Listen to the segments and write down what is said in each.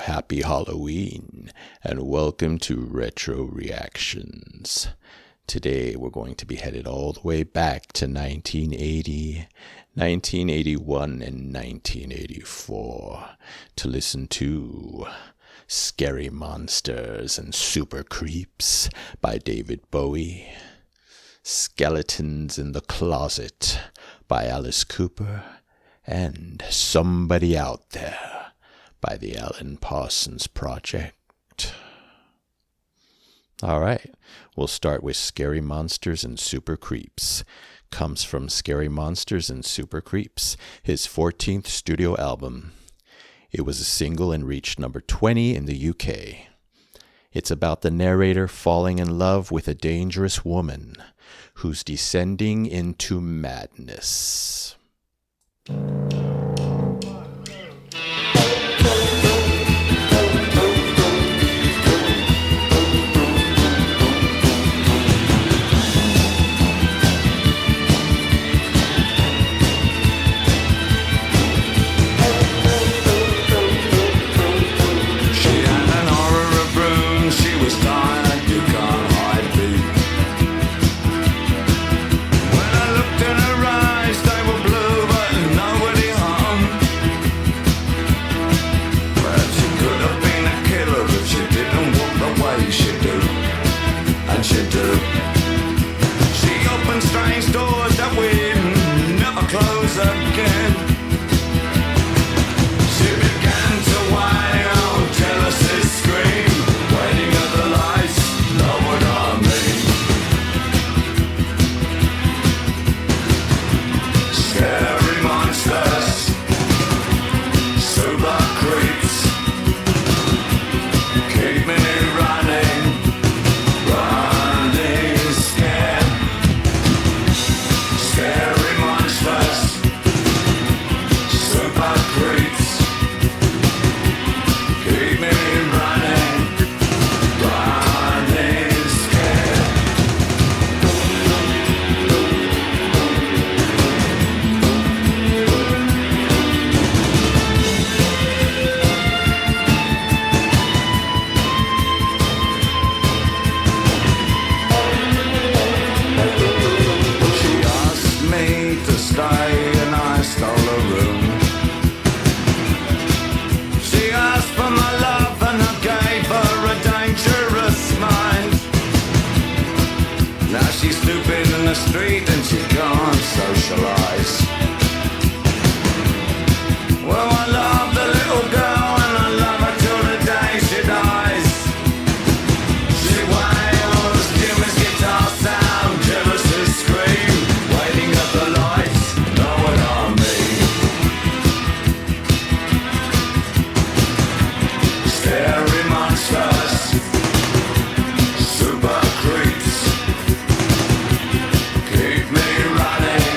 happy Halloween, and welcome to Retro Reactions. Today we're going to be headed all the way back to 1980, 1981, and 1984 to listen to Scary Monsters and Super Creeps by David Bowie, Skeletons in the Closet by Alice Cooper, and Somebody Out There by the Alan Parsons Project. Alright, we'll start with Scary Monsters and Super Creeps. Comes from Scary Monsters and Super Creeps, his 14th studio album. It was a single and reached number 20 in the UK. It's about the narrator falling in love with a dangerous woman who's descending into madness. Street and she can't socialize. Well, I love the little girl and I love her till the day she dies. She wails, Jimmy's guitar sound, jealousy scream, waiting at the lights, know what I mean. Scary monsters, super creeps, keep me running.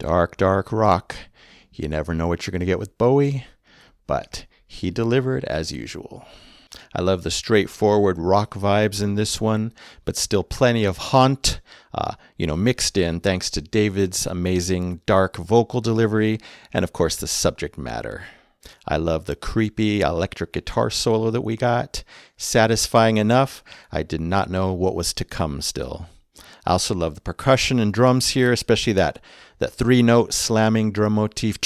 Dark, dark rock. You never know what you're going to get with Bowie, but he delivered as usual. I love the straightforward rock vibes in this one, but still plenty of haunt, mixed in thanks to David's amazing dark vocal delivery and, of course, the subject matter. I love the creepy electric guitar solo that we got. Satisfying enough, I did not know what was to come still. I also love the percussion and drums here, especially that 3-note slamming drum motif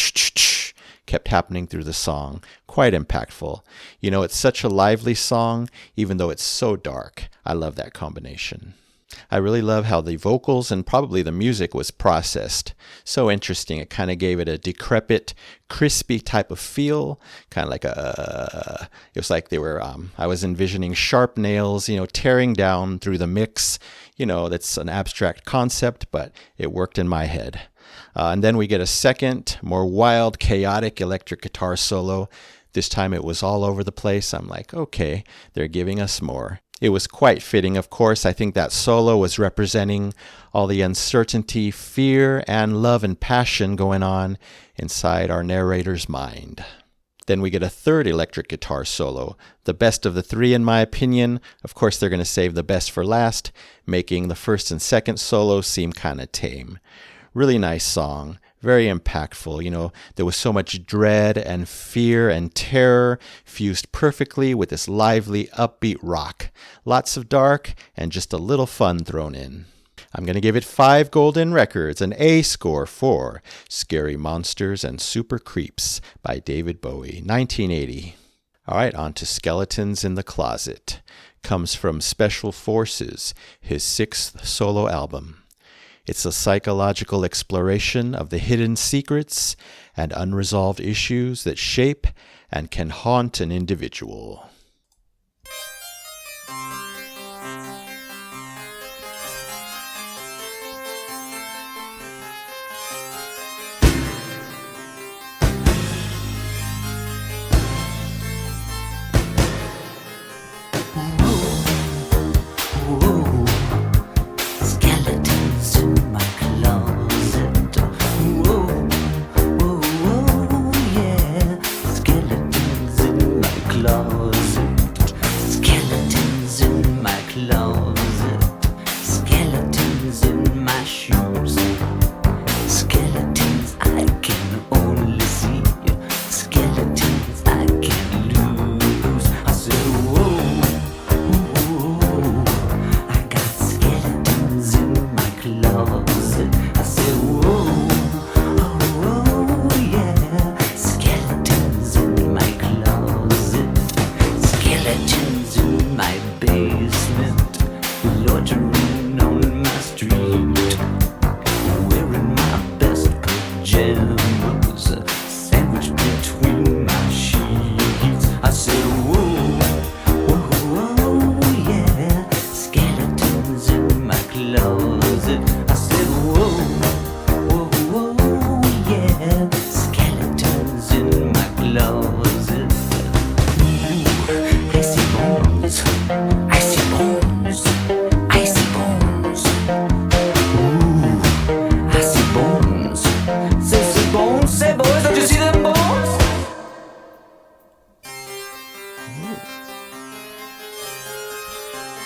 kept happening through the song. Quite impactful. It's such a lively song, even though it's so dark. I love that combination. I really love how the vocals and probably the music was processed. So interesting. It kind of gave it a decrepit, crispy type of feel. Kind of like it was like they were, I was envisioning sharp nails, tearing down through the mix. That's an abstract concept, but it worked in my head. And then we get a second, more wild, chaotic electric guitar solo. This time it was all over the place. I'm like, okay, they're giving us more. It was quite fitting, of course. I think that solo was representing all the uncertainty, fear, and love and passion going on inside our narrator's mind. Then we get a third electric guitar solo, the best of the three in my opinion. Of course, they're going to save the best for last, making the first and second solos seem kind of tame. Really nice song, very impactful. There was so much dread and fear and terror fused perfectly with this lively, upbeat rock. Lots of dark and just a little fun thrown in. I'm going to give it 5 golden records, an A score for Scary Monsters and Super Creeps by David Bowie, 1980. All right, on to Skeletons in the Closet. Comes from Special Forces, his 6th solo album. It's a psychological exploration of the hidden secrets and unresolved issues that shape and can haunt an individual.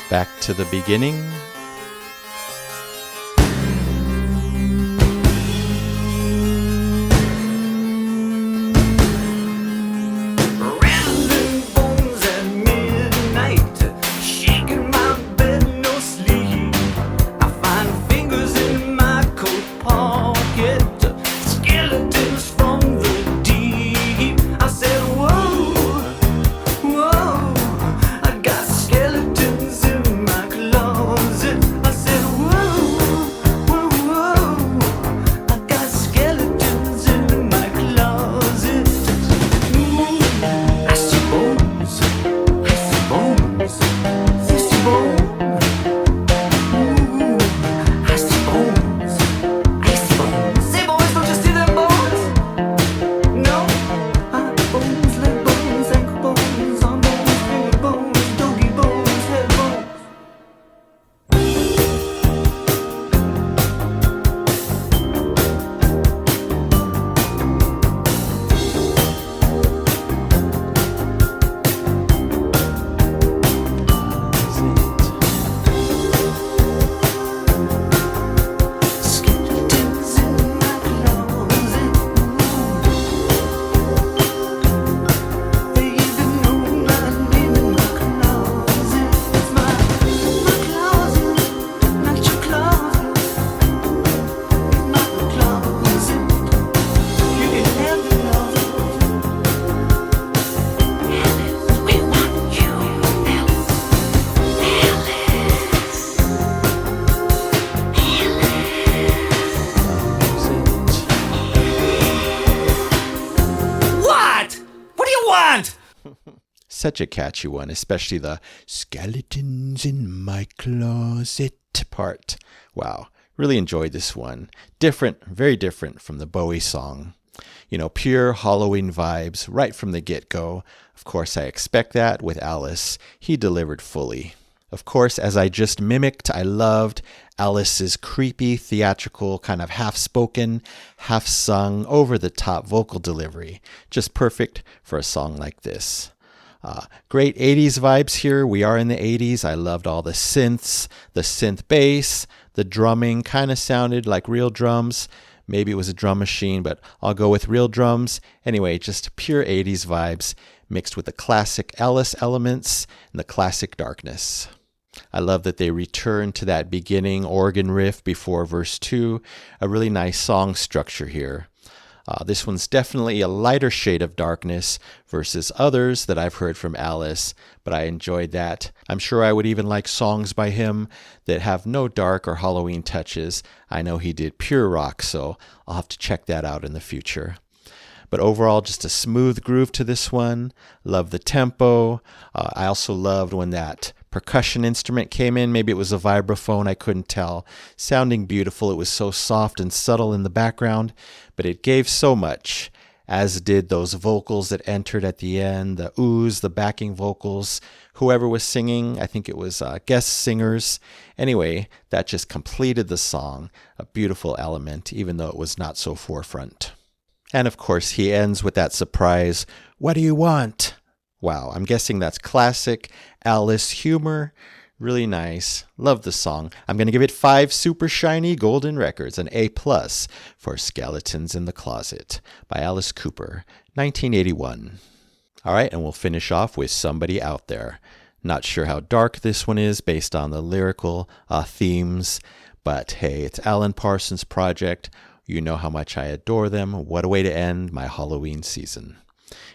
Back to the beginning. Skeletons in my closet. such a catchy one, especially the skeletons in my closet part. Wow, really enjoyed this one. Different, very different from the Bowie song. You know, pure Halloween vibes right from the get-go. Of course, I expect that with Alice. He delivered fully. Of course, as I just mimicked, I loved Alice's creepy, theatrical, kind of half-spoken, half-sung, over-the-top vocal delivery. Just perfect for a song like this. Great 80s vibes here. We are in the 80s. I loved all the synths, the synth bass, the drumming kind of sounded like real drums. Maybe it was a drum machine, but I'll go with real drums. Anyway, just pure 80s vibes mixed with the classic Alice elements and the classic darkness. I love that they return to that beginning organ riff before verse 2. A really nice song structure here. This one's definitely a lighter shade of darkness versus others that I've heard from Alice, but I enjoyed that. I'm sure I would even like songs by him that have no dark or Halloween touches. I know he did pure rock, so I'll have to check that out in the future. But overall, just a smooth groove to this one. Love the tempo. I also loved when that percussion instrument came in. Maybe it was a vibraphone, I couldn't tell. Sounding beautiful. It was so soft and subtle in the background, but it gave so much, as did those vocals that entered at the end, the oohs, the backing vocals, whoever was singing. I think it was guest singers. Anyway, that just completed the song. A beautiful element, even though it was not so forefront. And of course, he ends with that surprise, "What do you want?" Wow, I'm guessing that's classic Alice humor. Really nice. Love the song. I'm going to give it 5 super shiny golden records, an A+ for Skeletons in the Closet by Alice Cooper, 1981. All right, and we'll finish off with Somebody Out There. Not sure how dark this one is based on the lyrical themes, but hey, it's Alan Parsons Project. You know how much I adore them. What a way to end my Halloween season.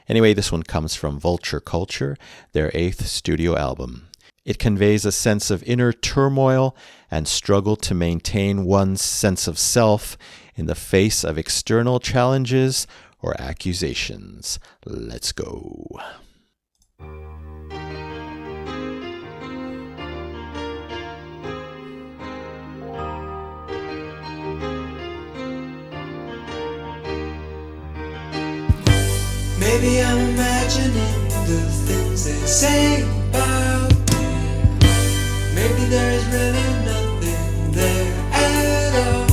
Anyway, this one comes from Vulture Culture, their 8th studio album. It conveys a sense of inner turmoil and struggle to maintain one's sense of self in the face of external challenges or accusations. Let's go. Maybe I'm imagining the things they say about me. Maybe there is really nothing there at all.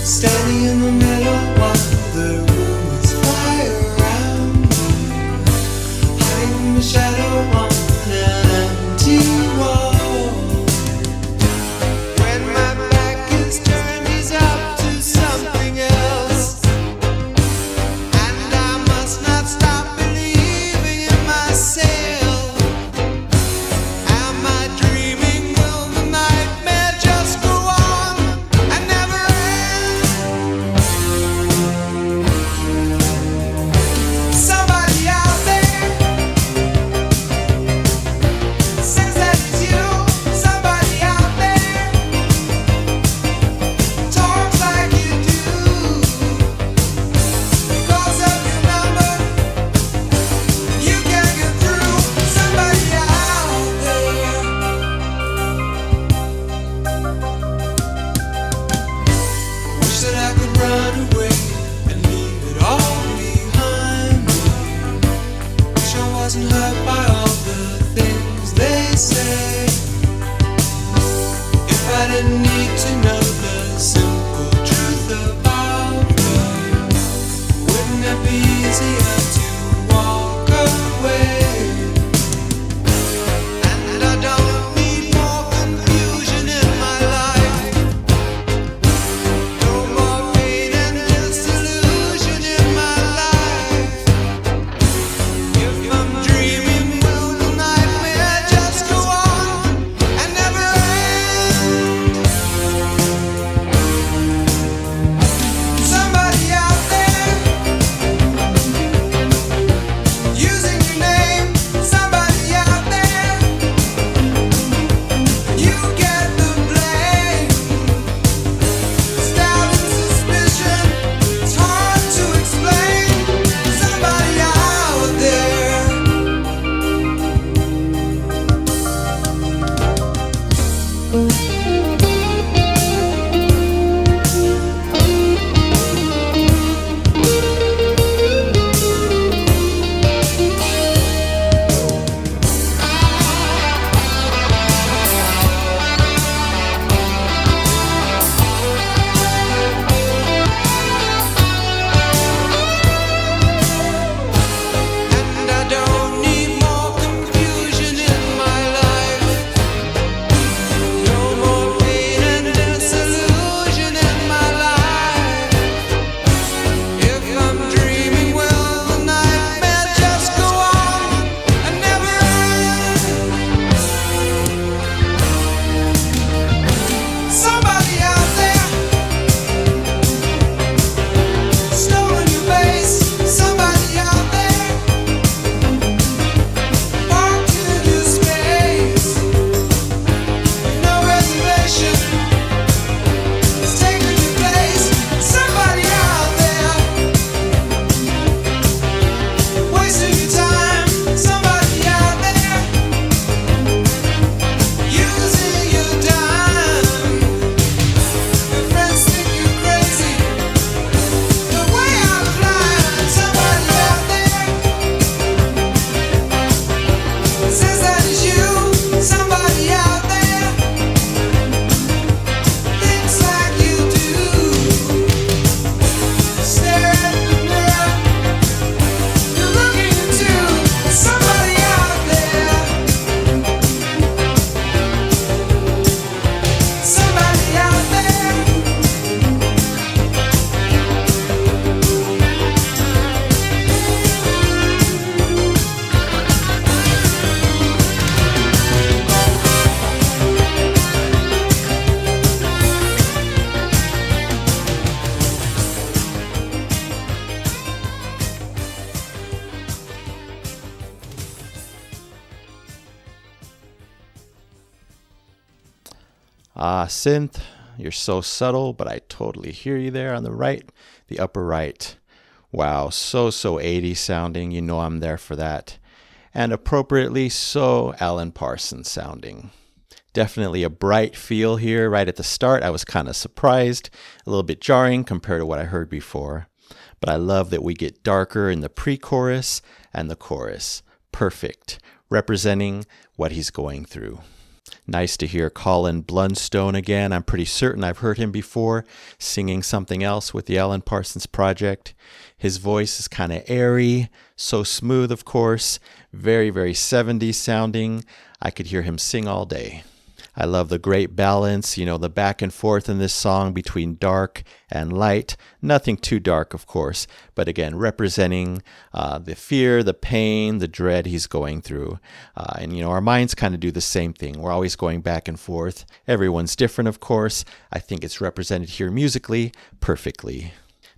Standing in the middle while the rumors fly around me, hiding from the shadow on an empty wall. When my back is turned, he's up to something else. Not stop believing in myself. Am I dreaming? Ah, synth, you're so subtle, but I totally hear you there on the right, the upper right. Wow, so 80s sounding. You know I'm there for that. And appropriately so Alan Parsons sounding. Definitely a bright feel here right at the start. I was kind of surprised, a little bit jarring compared to what I heard before. But I love that we get darker in the pre-chorus and the chorus. Perfect, representing what he's going through. Nice to hear Colin Blunstone again. I'm pretty certain I've heard him before singing something else with the Alan Parsons Project. His voice is kind of airy, so smooth, of course, very 70s sounding. I could hear him sing all day. I love the great balance, the back and forth in this song between dark and light. Nothing too dark, of course, but again, representing the fear, the pain, the dread he's going through. And our minds kind of do the same thing. We're always going back and forth. Everyone's different, of course. I think it's represented here musically perfectly.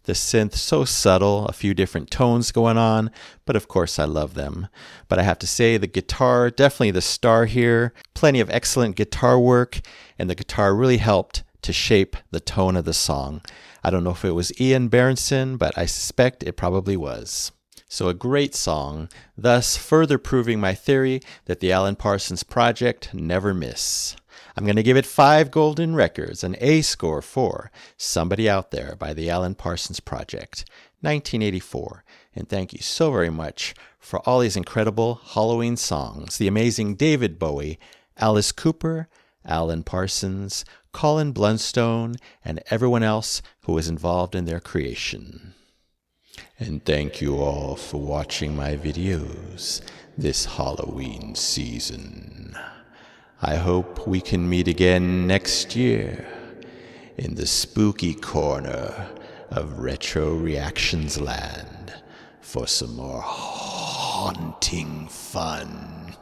The synth, so subtle, a few different tones going on, but of course I love them. But I have to say the guitar, definitely the star here. Plenty of excellent guitar work, and the guitar really helped to shape the tone of the song. I don't know if it was Ian Berenson, but I suspect it probably was. So a great song, thus further proving my theory that the Alan Parsons Project never miss. I'm going to give it 5 golden records, an A score for Somebody Out There by the Alan Parsons Project, 1984. And thank you so very much for all these incredible Halloween songs. The amazing David Bowie, Alice Cooper, Alan Parsons, Colin Blunstone, and everyone else who was involved in their creation. And thank you all for watching my videos this Halloween season. I hope we can meet again next year in the spooky corner of Retro Reactions Land for some more haunting fun.